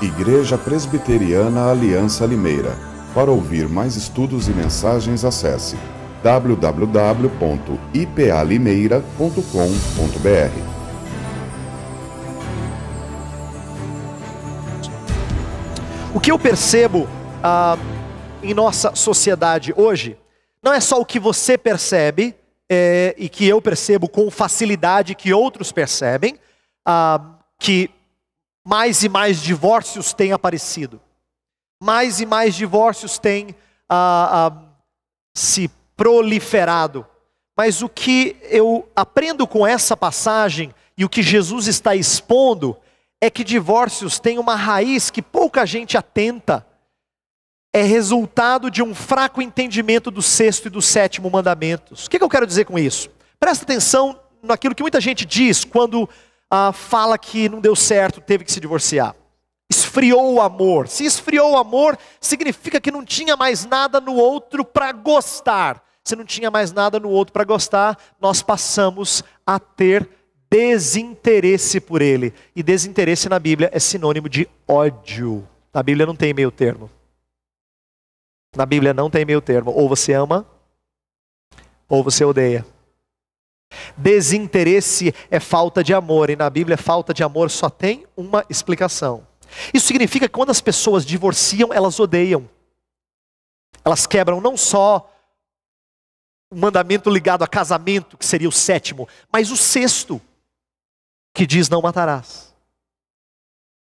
Igreja Presbiteriana Aliança Limeira. Para ouvir mais estudos e mensagens, acesse www.ipalimeira.com.br. O que eu percebo em nossa sociedade hoje, não é só o que você percebe, e que eu percebo com facilidade, que outros percebem, que mais e mais divórcios têm aparecido. Mais e mais divórcios têm se proliferado. Mas o que eu aprendo com essa passagem, e o que Jesus está expondo, é que divórcios têm uma raiz que pouca gente atenta. É resultado de um fraco entendimento do sexto e do sétimo mandamentos. O que eu quero dizer com isso? Presta atenção naquilo que muita gente diz quando fala que não deu certo, teve que se divorciar. Esfriou o amor. Se esfriou o amor, significa que não tinha mais nada no outro para gostar. Se não tinha mais nada no outro para gostar, nós passamos a ter desinteresse por ele. E desinteresse na Bíblia é sinônimo de ódio. Na Bíblia não tem meio termo. Na Bíblia não tem meio termo. Ou você ama, ou você odeia. Desinteresse é falta de amor. E na Bíblia, falta de amor só tem uma explicação. Isso significa que quando as pessoas divorciam, elas odeiam. Elas quebram não só o mandamento ligado a casamento, que seria o sétimo, mas o sexto, que diz não matarás.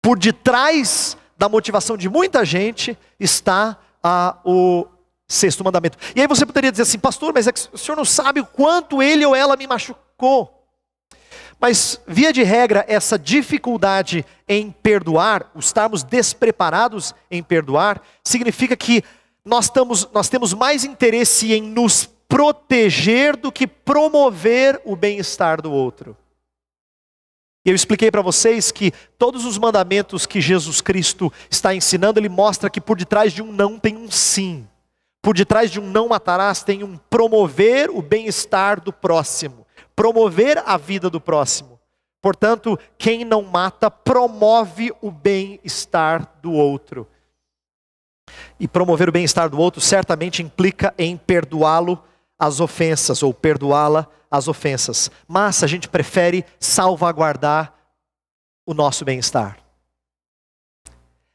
Por detrás da motivação de muita gente está o sexto mandamento. E aí você poderia dizer assim, pastor, mas é que o senhor não sabe o quanto ele ou ela me machucou. Mas, via de regra, essa dificuldade em perdoar, estarmos despreparados em perdoar, significa que nós temos mais interesse em nos proteger do que promover o bem-estar do outro. E eu expliquei para vocês que todos os mandamentos que Jesus Cristo está ensinando, ele mostra que por detrás de um não tem um sim. Por detrás de um não matarás tem um promover o bem-estar do próximo. Promover a vida do próximo. Portanto, quem não mata promove o bem-estar do outro. E promover o bem-estar do outro certamente implica em perdoá-lo as ofensas, ou perdoá-la as ofensas. Mas a gente prefere salvaguardar o nosso bem-estar.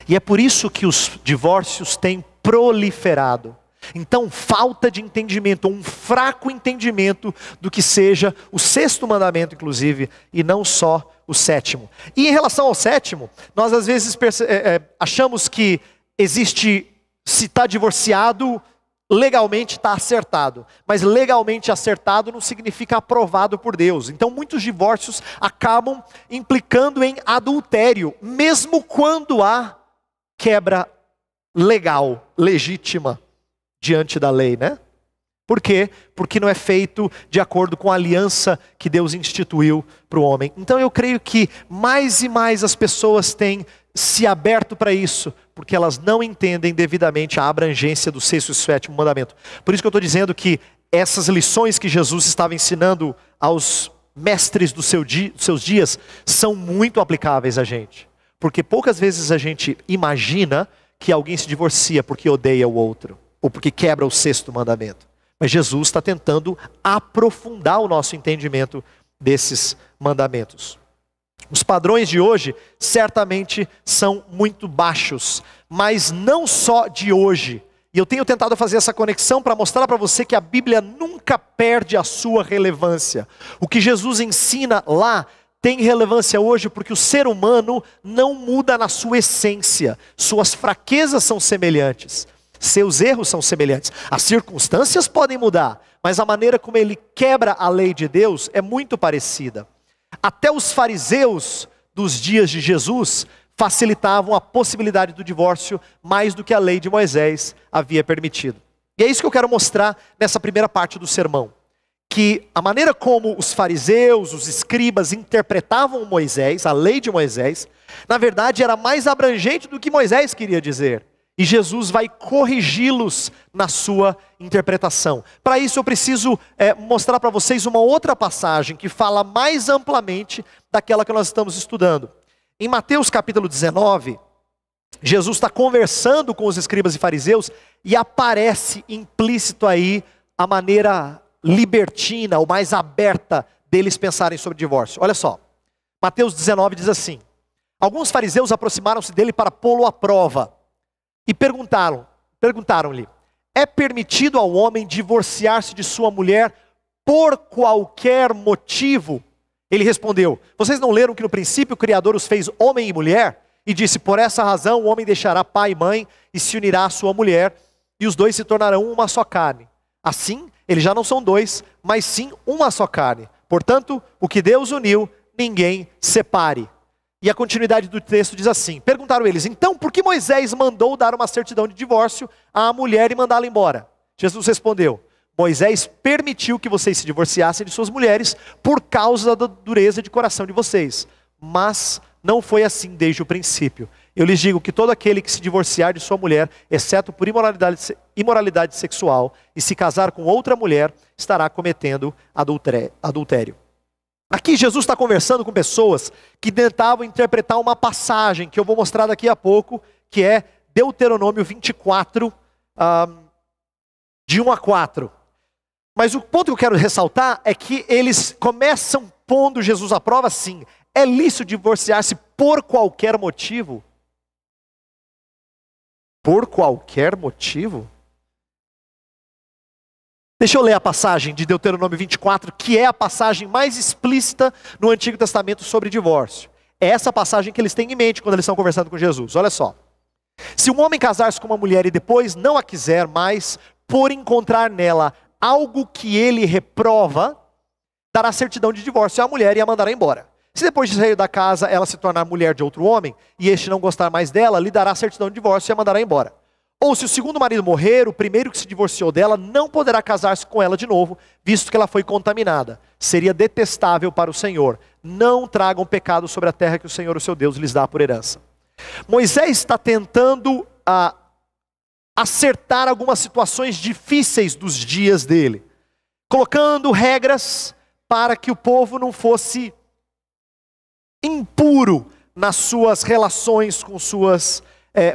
E é por isso que os divórcios têm proliferado. Então, falta de entendimento, um fraco entendimento do que seja o sexto mandamento, inclusive, e não só o sétimo. E em relação ao sétimo, nós às vezes achamos que existe, se está divorciado, legalmente está acertado. Mas legalmente acertado não significa aprovado por Deus. Então, muitos divórcios acabam implicando em adultério, mesmo quando há quebra legal, legítima, diante da lei, né? Por quê? Porque não é feito de acordo com a aliança que Deus instituiu para o homem. Então eu creio que mais e mais as pessoas têm se aberto para isso, porque elas não entendem devidamente a abrangência do sexto e sétimo mandamento. Por isso que eu estou dizendo que essas lições que Jesus estava ensinando aos mestres dos seus dias são muito aplicáveis a gente. Porque poucas vezes a gente imagina que alguém se divorcia porque odeia o outro, ou porque quebra o sexto mandamento. Mas Jesus está tentando aprofundar o nosso entendimento desses mandamentos. Os padrões de hoje certamente são muito baixos, mas não só de hoje. E eu tenho tentado fazer essa conexão para mostrar para você que a Bíblia nunca perde a sua relevância. O que Jesus ensina lá tem relevância hoje porque o ser humano não muda na sua essência. Suas fraquezas são semelhantes. Seus erros são semelhantes. As circunstâncias podem mudar, mas a maneira como ele quebra a lei de Deus é muito parecida. Até os fariseus dos dias de Jesus facilitavam a possibilidade do divórcio mais do que a lei de Moisés havia permitido. E é isso que eu quero mostrar nessa primeira parte do sermão. Que a maneira como os fariseus, os escribas interpretavam Moisés, a lei de Moisés, na verdade era mais abrangente do que Moisés queria dizer. E Jesus vai corrigi-los na sua interpretação. Para isso eu preciso mostrar para vocês uma outra passagem que fala mais amplamente daquela que nós estamos estudando. Em Mateus capítulo 19, Jesus está conversando com os escribas e fariseus e aparece implícito aí a maneira libertina, ou mais aberta deles pensarem sobre divórcio. Olha só, Mateus 19 diz assim: alguns fariseus aproximaram-se dele para pô-lo à prova e perguntaram-lhe: é permitido ao homem divorciar-se de sua mulher por qualquer motivo? Ele respondeu: vocês não leram que no princípio o Criador os fez homem e mulher? E disse: por essa razão o homem deixará pai e mãe e se unirá à sua mulher, e os dois se tornarão uma só carne. Assim, eles já não são dois, mas sim uma só carne. Portanto, o que Deus uniu, ninguém separe. E a continuidade do texto diz assim: perguntaram eles: então por que Moisés mandou dar uma certidão de divórcio à mulher e mandá-la embora? Jesus respondeu: Moisés permitiu que vocês se divorciassem de suas mulheres por causa da dureza de coração de vocês. Mas não foi assim desde o princípio. Eu lhes digo que todo aquele que se divorciar de sua mulher, exceto por imoralidade sexual, e se casar com outra mulher, estará cometendo adultério. Aqui Jesus está conversando com pessoas que tentavam interpretar uma passagem que eu vou mostrar daqui a pouco, que é Deuteronômio 24, de 1 a 4. Mas o ponto que eu quero ressaltar é que eles começam pondo Jesus à prova assim: é lícito divorciar-se por qualquer motivo? Por qualquer motivo? Deixa eu ler a passagem de Deuteronômio 24, que é a passagem mais explícita no Antigo Testamento sobre divórcio. É essa passagem que eles têm em mente quando eles estão conversando com Jesus. Olha só: se um homem casar-se com uma mulher e depois não a quiser mais, por encontrar nela algo que ele reprova, dará certidão de divórcio à mulher e a mandará embora. Se depois de sair da casa ela se tornar mulher de outro homem, e este não gostar mais dela, lhe dará certidão de divórcio e a mandará embora. Ou se o segundo marido morrer, o primeiro que se divorciou dela não poderá casar-se com ela de novo, visto que ela foi contaminada. Seria detestável para o Senhor. Não tragam pecado sobre a terra que o Senhor, o seu Deus, lhes dá por herança. Moisés está tentando acertar algumas situações difíceis dos dias dele, colocando regras para que o povo não fosse impuro nas suas relações com suas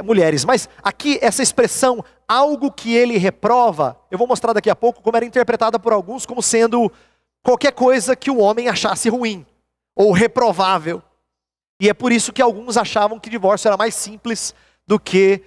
mulheres. Mas aqui essa expressão, algo que ele reprova, eu vou mostrar daqui a pouco como era interpretada por alguns como sendo qualquer coisa que o homem achasse ruim ou reprovável. E é por isso que alguns achavam que divórcio era mais simples do que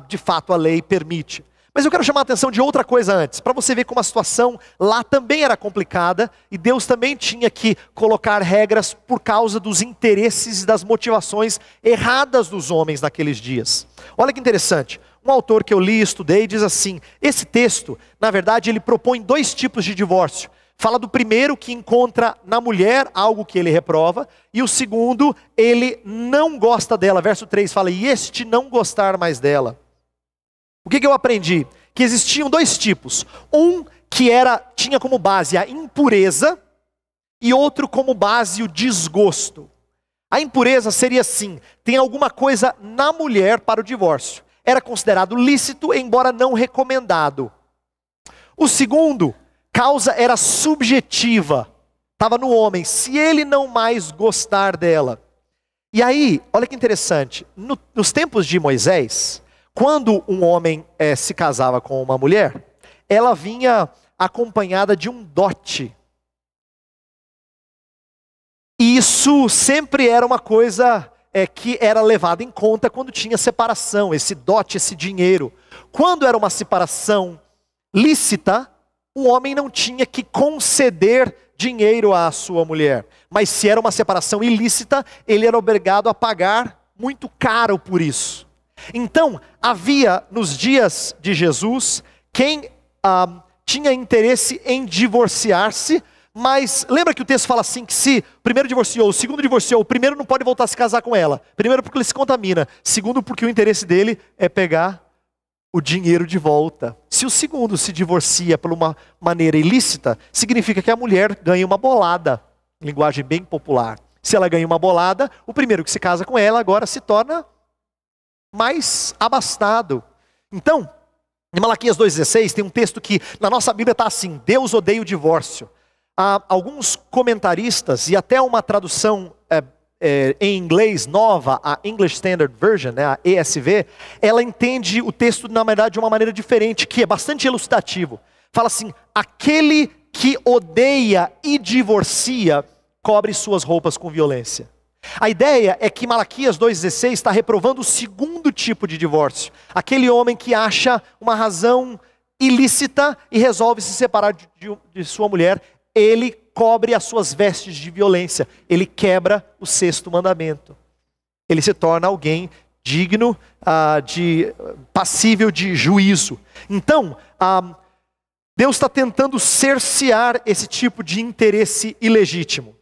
de fato a lei permite. Mas eu quero chamar a atenção de outra coisa antes, para você ver como a situação lá também era complicada, e Deus também tinha que colocar regras por causa dos interesses e das motivações erradas dos homens naqueles dias. Olha que interessante, um autor que eu li e estudei diz assim: esse texto, na verdade, ele propõe dois tipos de divórcio. Fala do primeiro, que encontra na mulher algo que ele reprova, e o segundo, ele não gosta dela. Verso 3 fala: e este não gostar mais dela. O que eu aprendi? Que existiam dois tipos. Um que tinha como base a impureza, e outro como base o desgosto. A impureza seria assim: tem alguma coisa na mulher para o divórcio. Era considerado lícito, embora não recomendado. O segundo, causa era subjetiva, estava no homem, se ele não mais gostar dela. E aí, olha que interessante, nos tempos de Moisés, quando um homem se casava com uma mulher, ela vinha acompanhada de um dote. E isso sempre era uma coisa que era levada em conta quando tinha separação, esse dote, esse dinheiro. Quando era uma separação lícita, o homem não tinha que conceder dinheiro à sua mulher. Mas se era uma separação ilícita, ele era obrigado a pagar muito caro por isso. Então, havia nos dias de Jesus quem tinha interesse em divorciar-se, mas lembra que o texto fala assim, que se o primeiro divorciou, o segundo divorciou, o primeiro não pode voltar a se casar com ela. Primeiro porque ele se contamina, segundo porque o interesse dele é pegar o dinheiro de volta. Se o segundo se divorcia por uma maneira ilícita, significa que a mulher ganha uma bolada, linguagem bem popular. Se ela ganha uma bolada, o primeiro que se casa com ela agora se torna mais abastado. Então, em Malaquias 2,16 tem um texto que na nossa Bíblia está assim: Deus odeia o divórcio. Há alguns comentaristas e até uma tradução em inglês nova, a English Standard Version, né, a ESV, ela entende o texto, na verdade, de uma maneira diferente, que é bastante elucidativo. Fala assim: aquele que odeia e divorcia, cobre suas roupas com violência. A ideia é que Malaquias 2,16 está reprovando o segundo tipo de divórcio. Aquele homem que acha uma razão ilícita e resolve se separar de sua mulher, ele cobre as suas vestes de violência, ele quebra o sexto mandamento. Ele se torna alguém digno, passível de juízo. Então, Deus está tentando cercear esse tipo de interesse ilegítimo.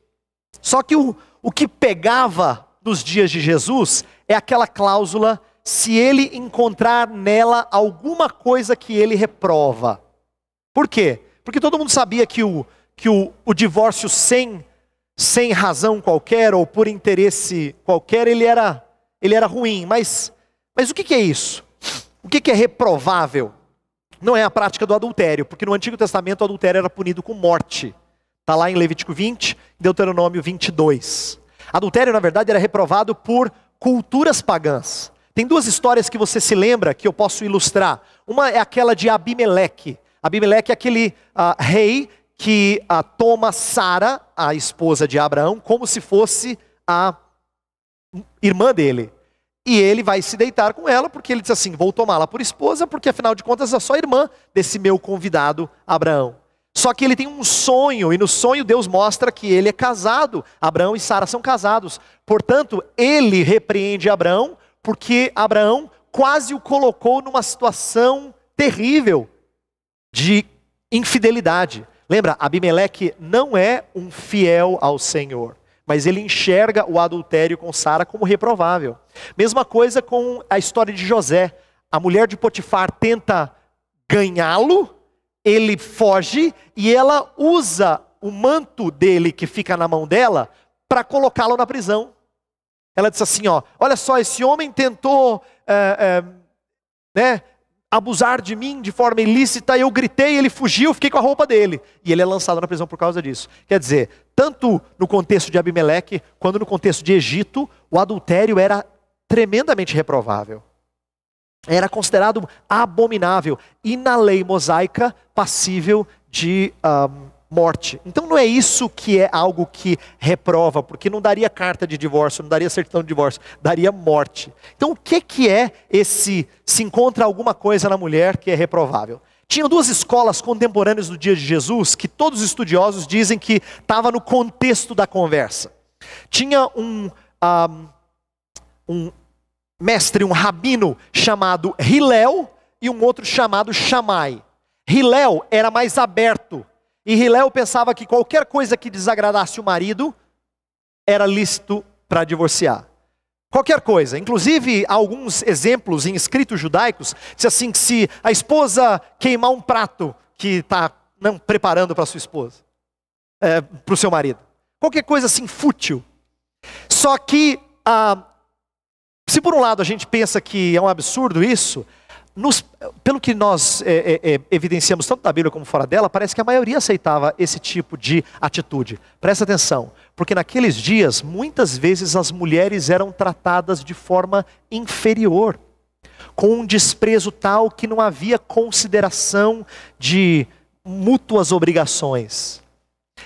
Só que o que pegava nos dias de Jesus é aquela cláusula: se ele encontrar nela alguma coisa que ele reprova. Por quê? Porque todo mundo sabia que o divórcio sem razão qualquer ou por interesse qualquer, ele era ruim. Mas o que é isso? O que é reprovável? Não é a prática do adultério, porque no Antigo Testamento o adultério era punido com morte. Está lá em Levítico 20, Deuteronômio 22. Adultério, na verdade, era reprovado por culturas pagãs. Tem duas histórias que você se lembra, que eu posso ilustrar. Uma é aquela de Abimeleque. Abimeleque é aquele rei que toma Sara, a esposa de Abraão, como se fosse a irmã dele. E ele vai se deitar com ela, porque ele diz assim: vou tomá-la por esposa, porque afinal de contas é só irmã desse meu convidado Abraão. Só que ele tem um sonho, e no sonho Deus mostra que ele é casado. Abraão e Sara são casados. Portanto, ele repreende Abraão, porque Abraão quase o colocou numa situação terrível de infidelidade. Lembra, Abimeleque não é um fiel ao Senhor, mas ele enxerga o adultério com Sara como reprovável. Mesma coisa com a história de José. A mulher de Potifar tenta ganhá-lo, ele foge e ela usa o manto dele que fica na mão dela para colocá-lo na prisão. Ela diz assim: olha só, esse homem tentou abusar de mim de forma ilícita, eu gritei, ele fugiu, fiquei com a roupa dele. E ele é lançado na prisão por causa disso. Quer dizer, tanto no contexto de Abimeleque, quanto no contexto de Egito, o adultério era tremendamente reprovável. Era considerado abominável. E na lei mosaica, passível de morte. Então não é isso que é algo que reprova, porque não daria carta de divórcio, não daria certidão de divórcio, daria morte. Então o que é se encontra alguma coisa na mulher que é reprovável? Tinha duas escolas contemporâneas do dia de Jesus, que todos os estudiosos dizem que estava no contexto da conversa. Tinha um mestre, um rabino chamado Hillel e um outro chamado Shammai. Hillel era mais aberto. E Hillel pensava que qualquer coisa que desagradasse o marido era lícito para divorciar. Qualquer coisa. Inclusive, há alguns exemplos em escritos judaicos, diz assim, que se a esposa queimar um prato que está preparando para sua esposa, para o seu marido. Qualquer coisa assim fútil. Só que, se por um lado a gente pensa que é um absurdo isso, pelo que nós evidenciamos tanto na Bíblia como fora dela, parece que a maioria aceitava esse tipo de atitude. Presta atenção, porque naqueles dias, muitas vezes as mulheres eram tratadas de forma inferior, com um desprezo tal que não havia consideração de mútuas obrigações.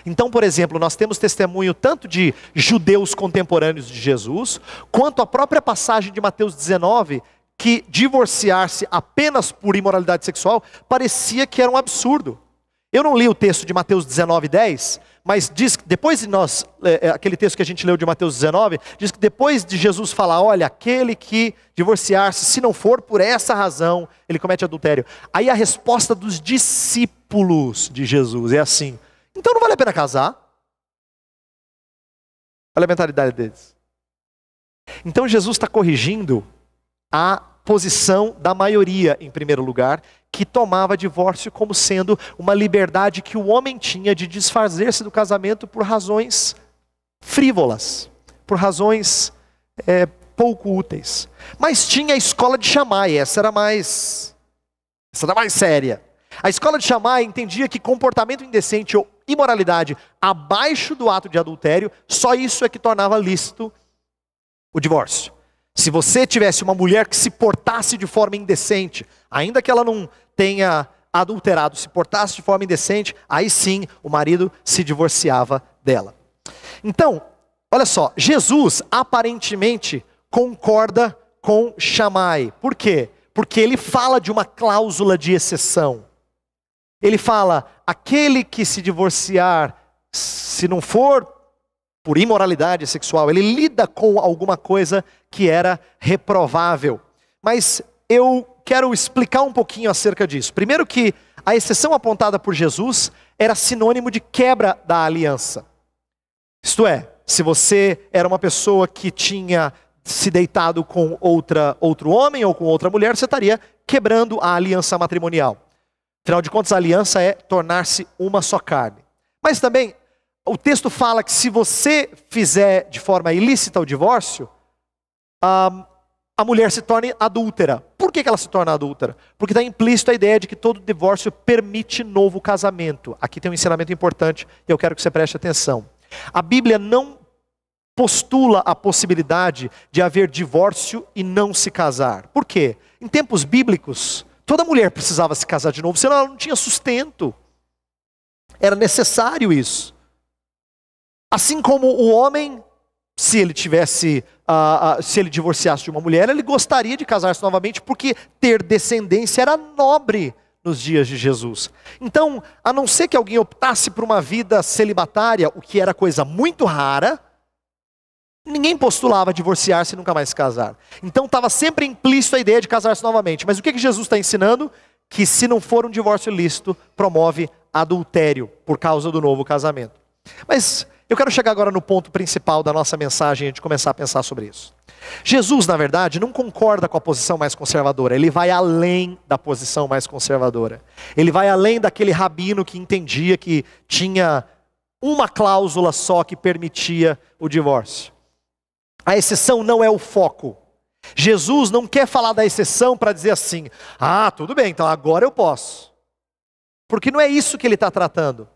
Então, por exemplo, nós temos testemunho tanto de judeus contemporâneos de Jesus, quanto a própria passagem de Mateus 19, que divorciar-se apenas por imoralidade sexual parecia que era um absurdo. Eu não li o texto de Mateus 19:10, mas diz que depois de aquele texto que a gente leu de Mateus 19, diz que depois de Jesus falar, olha, aquele que divorciar-se, se não for por essa razão, ele comete adultério. Aí a resposta dos discípulos de Jesus é assim: então não vale a pena casar? Olha a mentalidade deles. Então Jesus está corrigindo a posição da maioria, em primeiro lugar, que tomava divórcio como sendo uma liberdade que o homem tinha de desfazer-se do casamento por razões frívolas, por razões pouco úteis. Mas tinha a escola de Shammai, essa era mais séria. A escola de Shammai entendia que comportamento indecente ou imoralidade abaixo do ato de adultério, só isso é que tornava lícito o divórcio. Se você tivesse uma mulher que se portasse de forma indecente, ainda que ela não tenha adulterado, se portasse de forma indecente, aí sim o marido se divorciava dela. Então, olha só, Jesus aparentemente concorda com Shammai. Por quê? Porque ele fala de uma cláusula de exceção. Ele fala, aquele que se divorciar, se não for por imoralidade sexual, ele lida com alguma coisa que era reprovável. Mas eu quero explicar um pouquinho acerca disso. Primeiro que a exceção apontada por Jesus era sinônimo de quebra da aliança. Isto é, se você era uma pessoa que tinha se deitado com outro homem ou com outra mulher, você estaria quebrando a aliança matrimonial. Afinal de contas, a aliança é tornar-se uma só carne. Mas também, o texto fala que se você fizer de forma ilícita o divórcio, a mulher se torna adúltera. Por que ela se torna adúltera? Porque está implícito a ideia de que todo divórcio permite novo casamento. Aqui tem um ensinamento importante e eu quero que você preste atenção. A Bíblia não postula a possibilidade de haver divórcio e não se casar. Por quê? Em tempos bíblicos, toda mulher precisava se casar de novo, senão ela não tinha sustento. Era necessário isso. Assim como o homem, se ele divorciasse de uma mulher, ele gostaria de casar-se novamente, porque ter descendência era nobre nos dias de Jesus. Então, a não ser que alguém optasse por uma vida celibatária, o que era coisa muito rara, ninguém postulava divorciar-se e nunca mais se casar. Então estava sempre implícito a ideia de casar-se novamente. Mas o que Jesus está ensinando? Que se não for um divórcio lícito, promove adultério por causa do novo casamento. Mas eu quero chegar agora no ponto principal da nossa mensagem e de começar a pensar sobre isso. Jesus, na verdade, não concorda com a posição mais conservadora. Ele vai além da posição mais conservadora. Ele vai além daquele rabino que entendia que tinha uma cláusula só que permitia o divórcio. A exceção não é o foco. Jesus não quer falar da exceção para dizer assim, tudo bem, então agora eu posso. Porque não é isso que ele está tratando.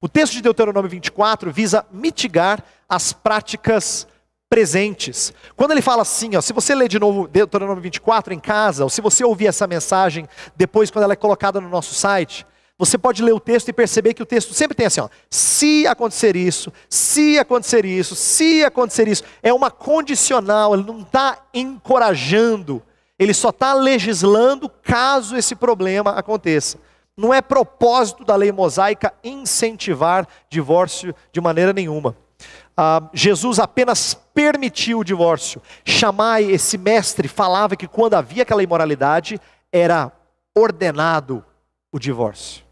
O texto de Deuteronômio 24 visa mitigar as práticas presentes. Quando ele fala assim, se você ler de novo Deuteronômio 24 em casa, ou se você ouvir essa mensagem depois quando ela é colocada no nosso site, você pode ler o texto e perceber que o texto sempre tem assim, se acontecer isso, se acontecer isso, se acontecer isso. É uma condicional, ele não está encorajando, ele só está legislando caso esse problema aconteça. Não é propósito da lei mosaica incentivar divórcio de maneira nenhuma. Jesus apenas permitiu o divórcio. Shammai, esse mestre, falava que quando havia aquela imoralidade, era ordenado o divórcio.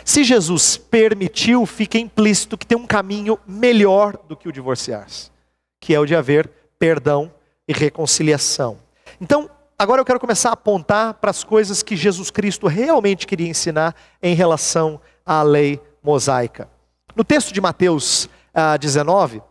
Se Jesus permitiu, fica implícito que tem um caminho melhor do que o divorciar-se, que é o de haver perdão e reconciliação. Então, agora eu quero começar a apontar para as coisas que Jesus Cristo realmente queria ensinar em relação à lei mosaica. No texto de Mateus 19,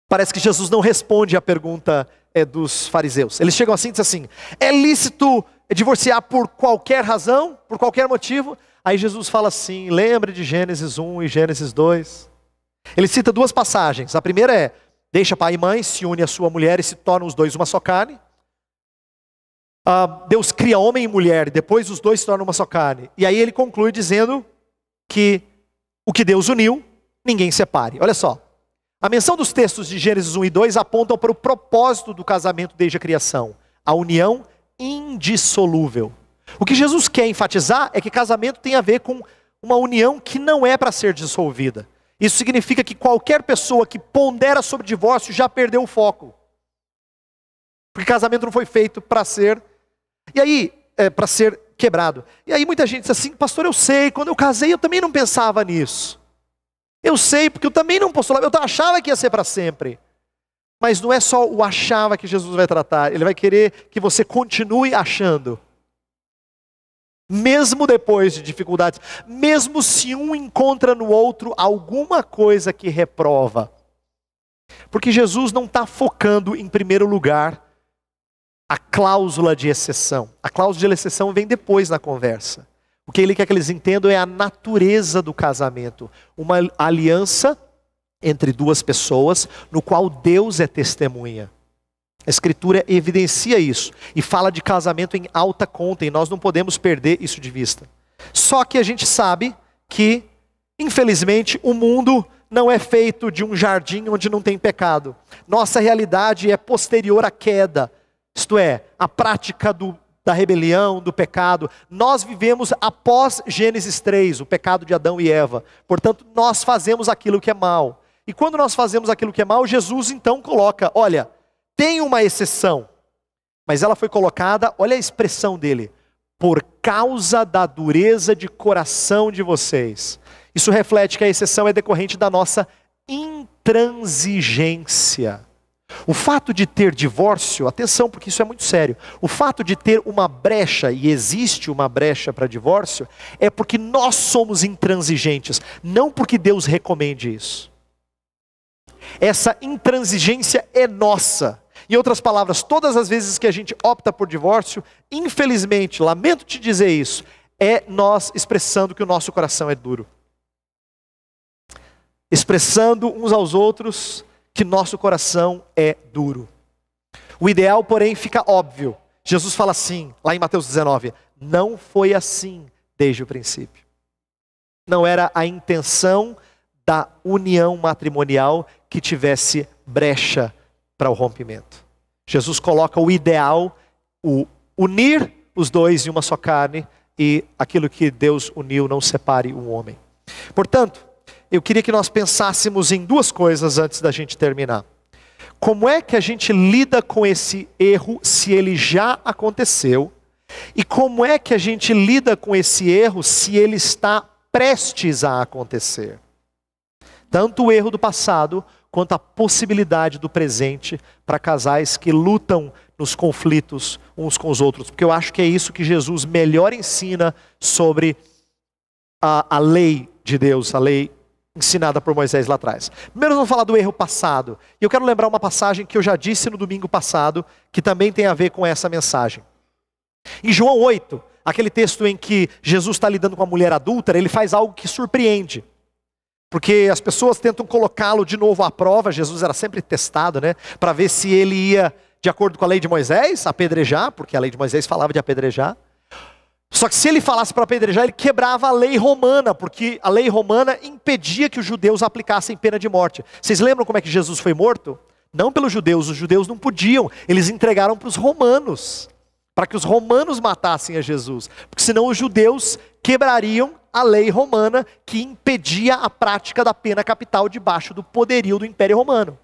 parece que Jesus não responde à pergunta dos fariseus. Eles chegam assim e dizem assim, é lícito divorciar por qualquer razão, por qualquer motivo? Aí Jesus fala assim, lembre de Gênesis 1 e Gênesis 2. Ele cita duas passagens. A primeira é, deixa pai e mãe, se une a sua mulher e se tornam os dois uma só carne. Deus cria homem e mulher, e depois os dois se tornam uma só carne. E aí ele conclui dizendo que o que Deus uniu, ninguém separe. Olha só, a menção dos textos de Gênesis 1 e 2 apontam para o propósito do casamento desde a criação. A união indissolúvel. O que Jesus quer enfatizar é que casamento tem a ver com uma união que não é para ser dissolvida. Isso significa que qualquer pessoa que pondera sobre divórcio já perdeu o foco. Porque casamento não foi feito para ser... E aí, para ser quebrado. E aí muita gente diz assim, pastor, eu sei, quando eu casei eu também não pensava nisso. Eu sei, porque eu também não postulava, eu achava que ia ser para sempre. Mas não é só o achava que Jesus vai tratar, ele vai querer que você continue achando. Mesmo depois de dificuldades, mesmo se um encontra no outro alguma coisa que reprova. Porque Jesus não está focando em primeiro lugar a cláusula de exceção. A cláusula de exceção vem depois na conversa. O que ele quer que eles entendam é a natureza do casamento. Uma aliança entre duas pessoas, no qual Deus é testemunha. A Escritura evidencia isso e fala de casamento em alta conta, e nós não podemos perder isso de vista. Só que a gente sabe que, infelizmente, o mundo não é feito de um jardim onde não tem pecado. Nossa realidade é posterior à queda, isto é, a prática da rebelião, do pecado. Nós vivemos após Gênesis 3, o pecado de Adão e Eva. Portanto, nós fazemos aquilo que é mal. E quando nós fazemos aquilo que é mal, Jesus então coloca, olha, tem uma exceção, mas ela foi colocada, olha a expressão dele, por causa da dureza de coração de vocês. Isso reflete que a exceção é decorrente da nossa intransigência. O fato de ter divórcio, atenção porque isso é muito sério, o fato de ter uma brecha, e existe uma brecha para divórcio, é porque nós somos intransigentes, não porque Deus recomende isso. Essa intransigência é nossa. Em outras palavras, todas as vezes que a gente opta por divórcio, infelizmente, lamento te dizer isso, é nós expressando que o nosso coração é duro. Expressando uns aos outros que nosso coração é duro. O ideal, porém, fica óbvio. Jesus fala assim, lá em Mateus 19, não foi assim desde o princípio. Não era a intenção da união matrimonial que tivesse brecha para o rompimento. Jesus coloca o ideal, o unir os dois em uma só carne, e aquilo que Deus uniu não separe o homem. Portanto, eu queria que nós pensássemos em duas coisas antes da gente terminar. Como é que a gente lida com esse erro se ele já aconteceu? E como é que a gente lida com esse erro se ele está prestes a acontecer? Tanto o erro do passado, quanto a possibilidade do presente para casais que lutam nos conflitos uns com os outros. Porque eu acho que é isso que Jesus melhor ensina sobre a lei de Deus, a lei ensinada por Moisés lá atrás. Primeiro vamos falar do erro passado. E eu quero lembrar uma passagem que eu já disse no domingo passado, que também tem a ver com essa mensagem. Em João 8, aquele texto em que Jesus está lidando com a mulher adúltera, ele faz algo que surpreende. Porque as pessoas tentam colocá-lo de novo à prova. Jesus era sempre testado, né? Para ver se ele ia, de acordo com a lei de Moisés, apedrejar, porque a lei de Moisés falava de apedrejar. Só que se ele falasse para apedrejar, ele quebrava a lei romana, porque a lei romana impedia que os judeus aplicassem pena de morte. Vocês lembram como é que Jesus foi morto? Não pelos judeus, os judeus não podiam, eles entregaram para os romanos, para que os romanos matassem a Jesus, porque senão os judeus quebrariam a lei romana que impedia a prática da pena capital debaixo do poderio do Império Romano.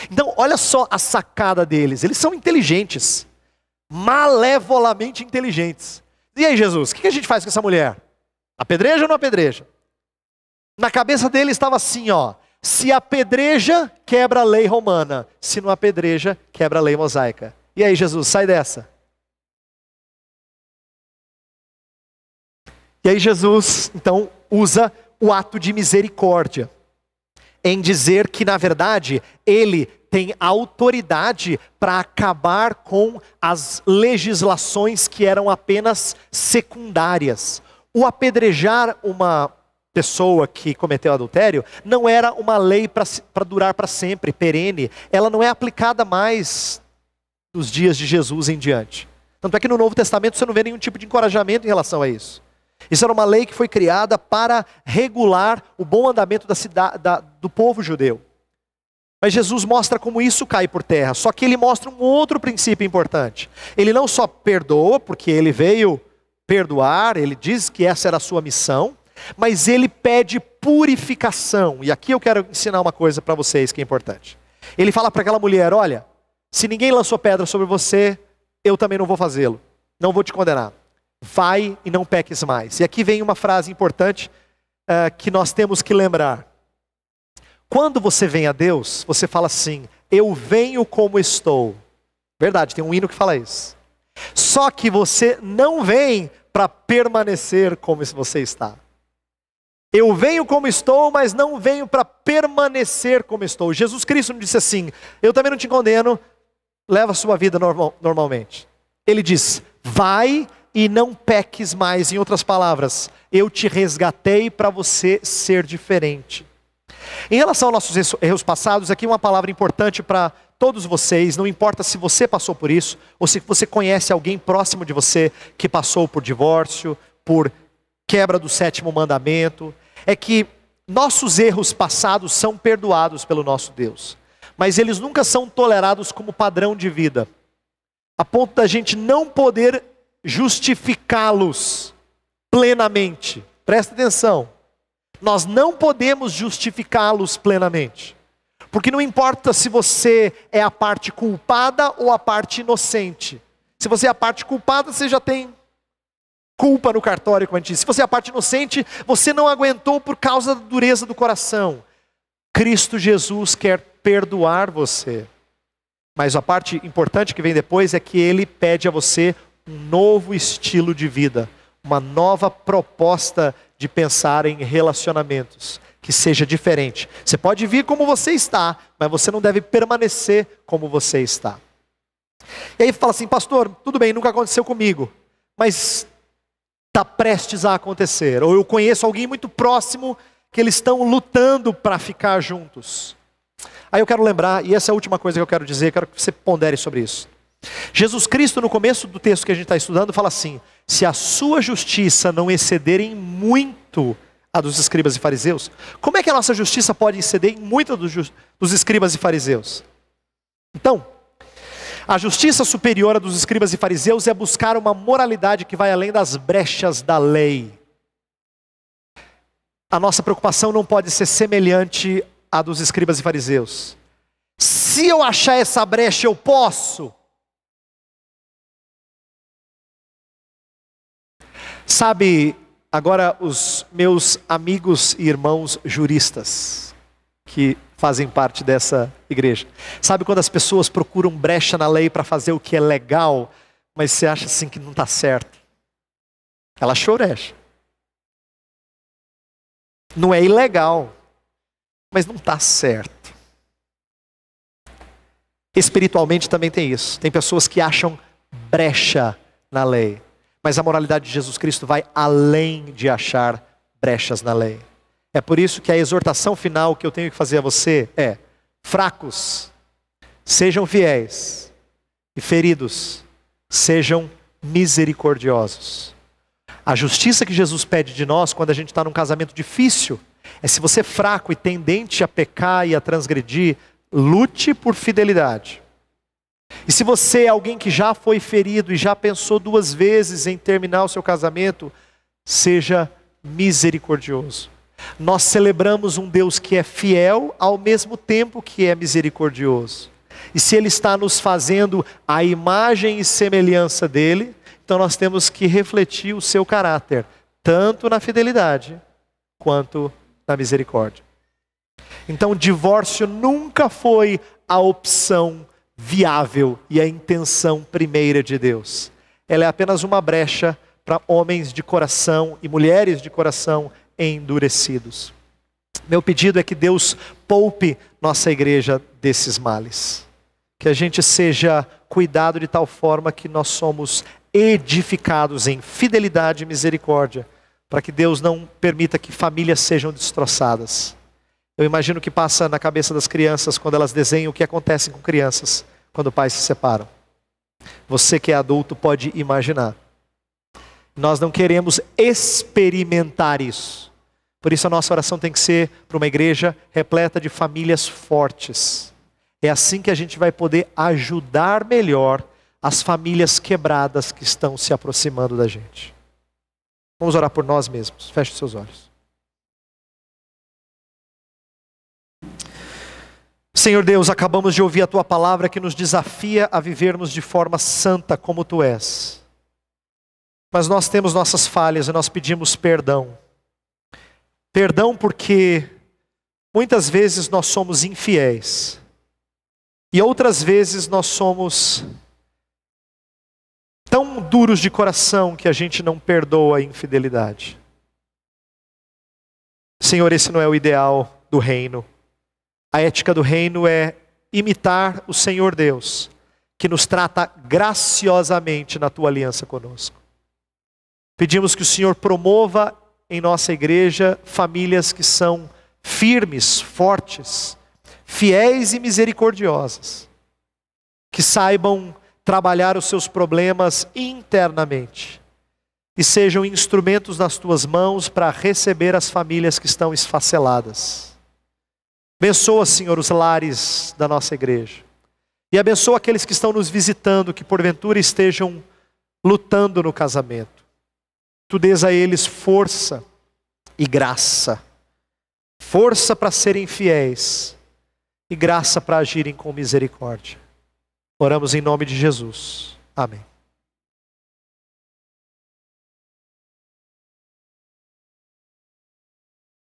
Então, olha só a sacada deles. Eles são inteligentes, malevolamente inteligentes. E aí, Jesus, o que a gente faz com essa mulher? Apedreja ou não apedreja? Na cabeça dele estava assim, ó: se apedreja, quebra a lei romana. Se não apedreja, quebra a lei mosaica. E aí, Jesus, sai dessa. E aí Jesus, então, usa o ato de misericórdia, em dizer que, na verdade, ele tem autoridade para acabar com as legislações que eram apenas secundárias. O apedrejar uma pessoa que cometeu adultério não era uma lei para durar para sempre, perene. Ela não é aplicada mais dos dias de Jesus em diante. Tanto é que no Novo Testamento você não vê nenhum tipo de encorajamento em relação a isso. Isso era uma lei que foi criada para regular o bom andamento do povo judeu. Mas Jesus mostra como isso cai por terra. Só que ele mostra um outro princípio importante. Ele não só perdoa, porque ele veio perdoar, ele diz que essa era a sua missão, mas ele pede purificação. E aqui eu quero ensinar uma coisa para vocês que é importante. Ele fala para aquela mulher: olha, se ninguém lançou pedra sobre você, eu também não vou fazê-lo. Não vou te condenar. Vai e não peques mais. E aqui vem uma frase importante que nós temos que lembrar. Quando você vem a Deus, você fala assim: eu venho como estou. Verdade, tem um hino que fala isso. Só que você não vem para permanecer como você está. Eu venho como estou, mas não venho para permanecer como estou. Jesus Cristo não disse assim: eu também não te condeno, leva a sua vida normalmente. Ele diz: vai e não peques mais. Em outras palavras, eu te resgatei para você ser diferente. Em relação aos nossos erros passados, aqui uma palavra importante para todos vocês, não importa se você passou por isso, ou se você conhece alguém próximo de você que passou por divórcio, por quebra do 7º mandamento, é que nossos erros passados são perdoados pelo nosso Deus, mas eles nunca são tolerados como padrão de vida, a ponto da gente não poder justificá-los plenamente. Presta atenção, nós não podemos justificá-los plenamente, porque não importa se você é a parte culpada ou a parte inocente. Se você é a parte culpada, você já tem culpa no cartório, como a gente diz. Se você é a parte inocente, você não aguentou por causa da dureza do coração. Cristo Jesus quer perdoar você. Mas a parte importante que vem depois é que Ele pede a você um novo estilo de vida, uma nova proposta de pensar em relacionamentos, que seja diferente. Você pode vir como você está, mas você não deve permanecer como você está. E aí fala assim, pastor, tudo bem, nunca aconteceu comigo, mas está prestes a acontecer. Ou eu conheço alguém muito próximo que eles estão lutando para ficar juntos. Aí eu quero lembrar, e essa é a última coisa que eu quero dizer, quero que você pondere sobre isso. Jesus Cristo, no começo do texto que a gente está estudando, fala assim: se a sua justiça não exceder em muito a dos escribas e fariseus, como é que a nossa justiça pode exceder em muito dos escribas e fariseus? Então, a justiça superior a dos escribas e fariseus é buscar uma moralidade que vai além das brechas da lei. A nossa preocupação não pode ser semelhante à dos escribas e fariseus. Se eu achar essa brecha, eu posso. Sabe, agora os meus amigos e irmãos juristas, que fazem parte dessa igreja, sabe quando as pessoas procuram brecha na lei para fazer o que é legal, mas você acha assim que não está certo? Ela choreja. Não é ilegal, mas não está certo. Espiritualmente também tem isso. Tem pessoas que acham brecha na lei, mas a moralidade de Jesus Cristo vai além de achar brechas na lei. É por isso que a exortação final que eu tenho que fazer a você é: fracos, sejam fiéis, e feridos, sejam misericordiosos. A justiça que Jesus pede de nós quando a gente está num casamento difícil é: se você é fraco e tendente a pecar e a transgredir, lute por fidelidade. E se você é alguém que já foi ferido e já pensou 2 vezes em terminar o seu casamento, seja misericordioso. Nós celebramos um Deus que é fiel ao mesmo tempo que é misericordioso. E se Ele está nos fazendo a imagem e semelhança dEle, então nós temos que refletir o seu caráter, tanto na fidelidade quanto na misericórdia. Então, divórcio nunca foi a opção viável e a intenção primeira de Deus. Ela é apenas uma brecha para homens de coração e mulheres de coração endurecidos. Meu pedido é que Deus poupe nossa igreja desses males. Que a gente seja cuidado de tal forma que nós somos edificados em fidelidade e misericórdia, para que Deus não permita que famílias sejam destroçadas. Eu imagino que passa na cabeça das crianças quando elas desenham o que acontece com crianças quando pais se separam. Você que é adulto pode imaginar. Nós não queremos experimentar isso. Por isso a nossa oração tem que ser para uma igreja repleta de famílias fortes. É assim que a gente vai poder ajudar melhor as famílias quebradas que estão se aproximando da gente. Vamos orar por nós mesmos. Feche os seus olhos. Senhor Deus, acabamos de ouvir a Tua palavra que nos desafia a vivermos de forma santa como Tu és. Mas nós temos nossas falhas e nós pedimos perdão. Perdão porque muitas vezes nós somos infiéis. E outras vezes nós somos tão duros de coração que a gente não perdoa a infidelidade. Senhor, esse não é o ideal do reino. A ética do reino é imitar o Senhor Deus, que nos trata graciosamente na Tua aliança conosco. Pedimos que o Senhor promova em nossa igreja famílias que são firmes, fortes, fiéis e misericordiosas. que saibam trabalhar os seus problemas internamente e sejam instrumentos nas tuas mãos para receber as famílias que estão esfaceladas. Abençoa, Senhor, os lares da nossa igreja. E abençoa aqueles que estão nos visitando, que porventura estejam lutando no casamento. Tu dês a eles força e graça. Força para serem fiéis e graça para agirem com misericórdia. Oramos em nome de Jesus. Amém.